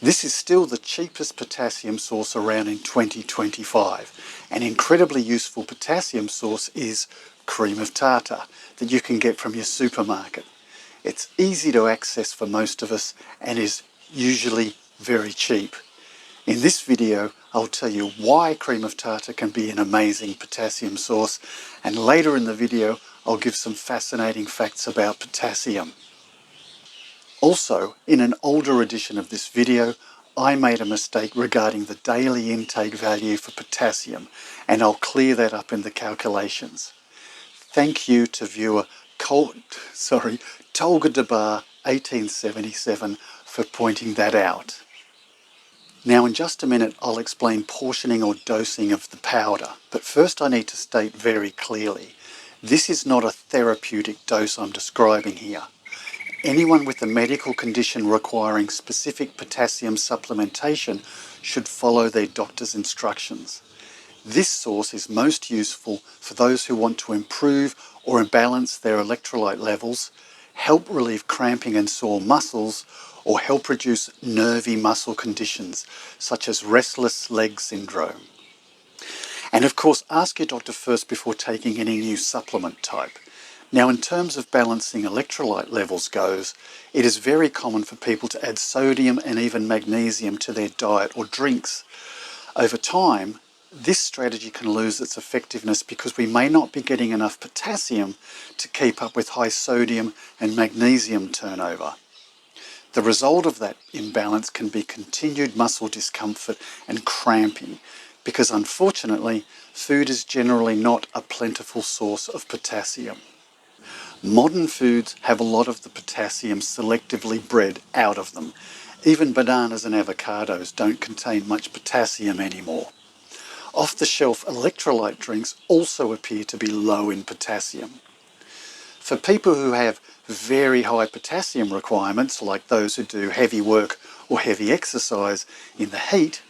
This is still the cheapest potassium source around in 2025. An incredibly useful potassium source is cream of tartar that you can get from your supermarket. It's easy to access for most of us and is usually very cheap. In this video, I'll tell you why cream of tartar can be an amazing potassium source, and later in the video, I'll give some fascinating facts about potassium. Also, in an older edition of this video, I made a mistake regarding the daily intake value for potassium, and I'll clear that up in the calculations. Thank you to viewer Tolga Debar 1877 for pointing that out. Now in just a minute I'll explain portioning or dosing of the powder, but first I need to state very clearly, this is not a therapeutic dose I'm describing here. Anyone with a medical condition requiring specific potassium supplementation should follow their doctor's instructions. This source is most useful for those who want to improve or balance their electrolyte levels, help relieve cramping and sore muscles, or help reduce nervy muscle conditions such as restless leg syndrome. And of course, ask your doctor first before taking any new supplement type. Now, in terms of balancing electrolyte levels goes, it is very common for people to add sodium and even magnesium to their diet or drinks. Over time, this strategy can lose its effectiveness because we may not be getting enough potassium to keep up with high sodium and magnesium turnover. The result of that imbalance can be continued muscle discomfort and cramping because, unfortunately, food is generally not a plentiful source of potassium. Modern foods have a lot of the potassium selectively bred out of them. Even bananas and avocados don't contain much potassium anymore. Off-the-shelf electrolyte drinks also appear to be low in potassium. For people who have very high potassium requirements, like those who do heavy work or heavy exercise in the heat,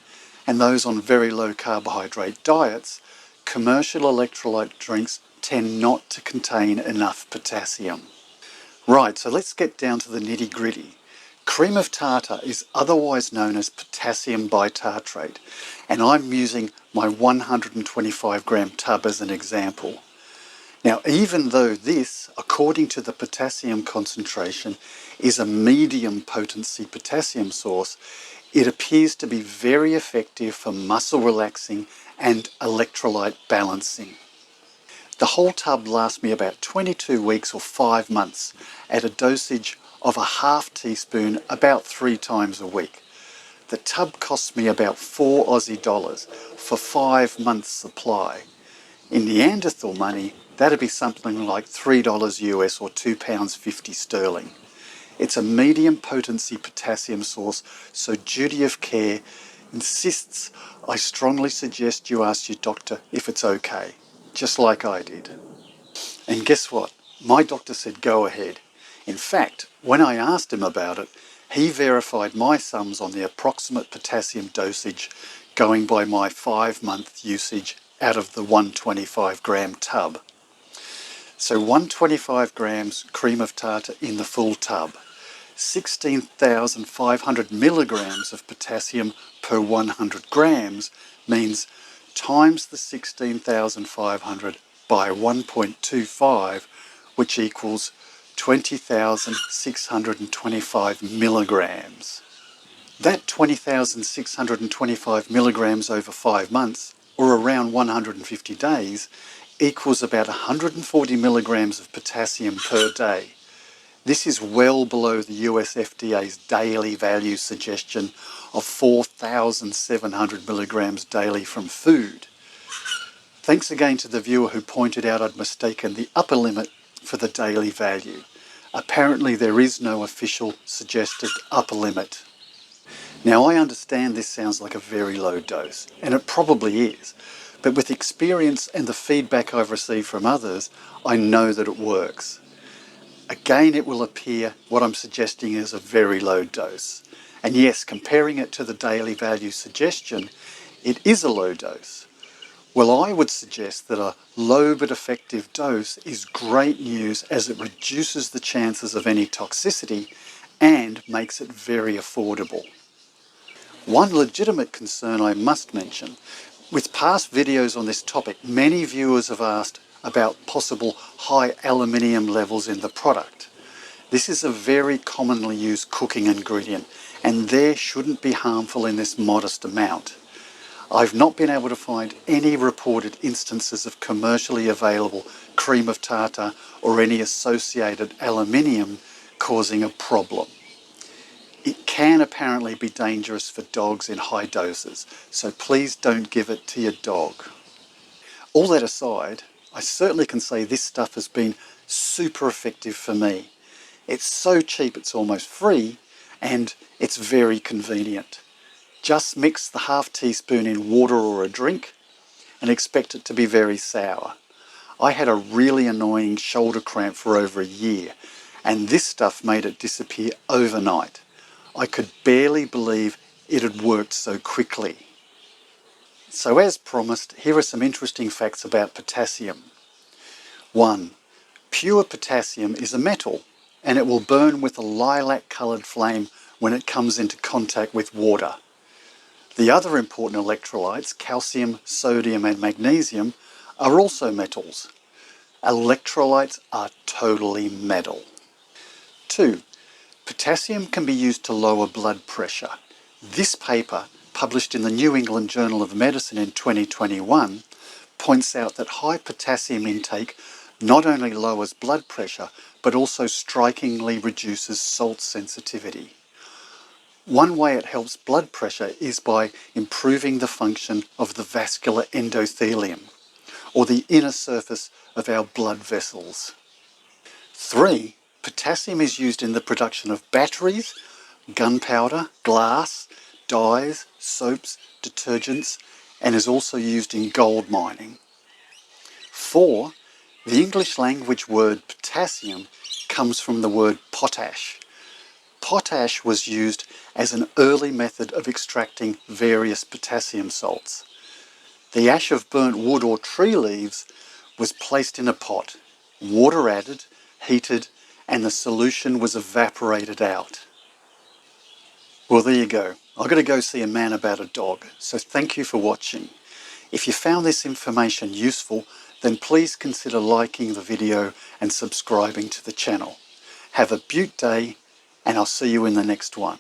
and those on very low carbohydrate diets, commercial electrolyte drinks tend not to contain enough potassium. Right, so let's get down to the nitty-gritty. Cream of tartar is otherwise known as potassium bitartrate, and I'm using my 125 gram tub as an example. Now, even though this, according to the potassium concentration, is a medium potency potassium source, it appears to be very effective for muscle relaxing and electrolyte balancing. The whole tub lasts me about 22 weeks or 5 months at a dosage of a half teaspoon about 3 times a week. The tub costs me about $4 Aussie for 5 months supply. In Neanderthal money, that'd be something like $3 US or £2.50 sterling. It's a medium potency potassium source, so duty of care insists I strongly suggest you ask your doctor if it's okay, just like I did. And guess what? My doctor said go ahead. In fact, when I asked him about it, he verified my sums on the approximate potassium dosage going by my 5-month usage out of the 125 gram tub. So 125 grams cream of tartar in the full tub, 16,500 milligrams of potassium per 100 grams means times the 16,500 by 1.25, which equals 20,625 milligrams. That 20,625 milligrams over 5 months, or around 150 days, equals about 140 milligrams of potassium per day. This is well below the US FDA's daily value suggestion of 4,700 milligrams daily from food. Thanks again to the viewer who pointed out I'd mistaken the upper limit for the daily value. Apparently there is no official suggested upper limit. Now I understand this sounds like a very low dose, and it probably is, but with experience and the feedback I've received from others, I know that it works. Again, it will appear what I'm suggesting is a very low dose. And yes, comparing it to the daily value suggestion, it is a low dose. Well, I would suggest that a low but effective dose is great news as it reduces the chances of any toxicity and makes it very affordable. One legitimate concern I must mention: with past videos on this topic, many viewers have asked about possible high aluminium levels in the product. This is a very commonly used cooking ingredient, and there shouldn't be harmful in this modest amount. I've not been able to find any reported instances of commercially available cream of tartar or any associated aluminium causing a problem. It can apparently be dangerous for dogs in high doses, so please don't give it to your dog. All that aside, I certainly can say this stuff has been super effective for me. It's so cheap it's almost free, and it's very convenient. Just mix the half teaspoon in water or a drink and expect it to be very sour. I had a really annoying shoulder cramp for over a year, and this stuff made it disappear overnight. I could barely believe it had worked so quickly. So as promised, here are some interesting facts about potassium. 1. Pure potassium is a metal, and it will burn with a lilac-coloured flame when it comes into contact with water. The other important electrolytes, calcium, sodium and magnesium, are also metals. Electrolytes are totally metal. 2. Potassium can be used to lower blood pressure. This paper, published in the New England Journal of Medicine in 2021, points out that high potassium intake not only lowers blood pressure, but also strikingly reduces salt sensitivity. One way it helps blood pressure is by improving the function of the vascular endothelium, or the inner surface of our blood vessels. 3. Potassium is used in the production of batteries, gunpowder, glass, dyes, soaps, detergents, and is also used in gold mining. 4. The English language word potassium comes from the word potash. Potash was used as an early method of extracting various potassium salts. The ash of burnt wood or tree leaves was placed in a pot, water added, heated, and the solution was evaporated out. Well, there you go. I've got to go see a man about a dog, so thank you for watching. If you found this information useful, then please consider liking the video and subscribing to the channel. Have a beaut day, and I'll see you in the next one.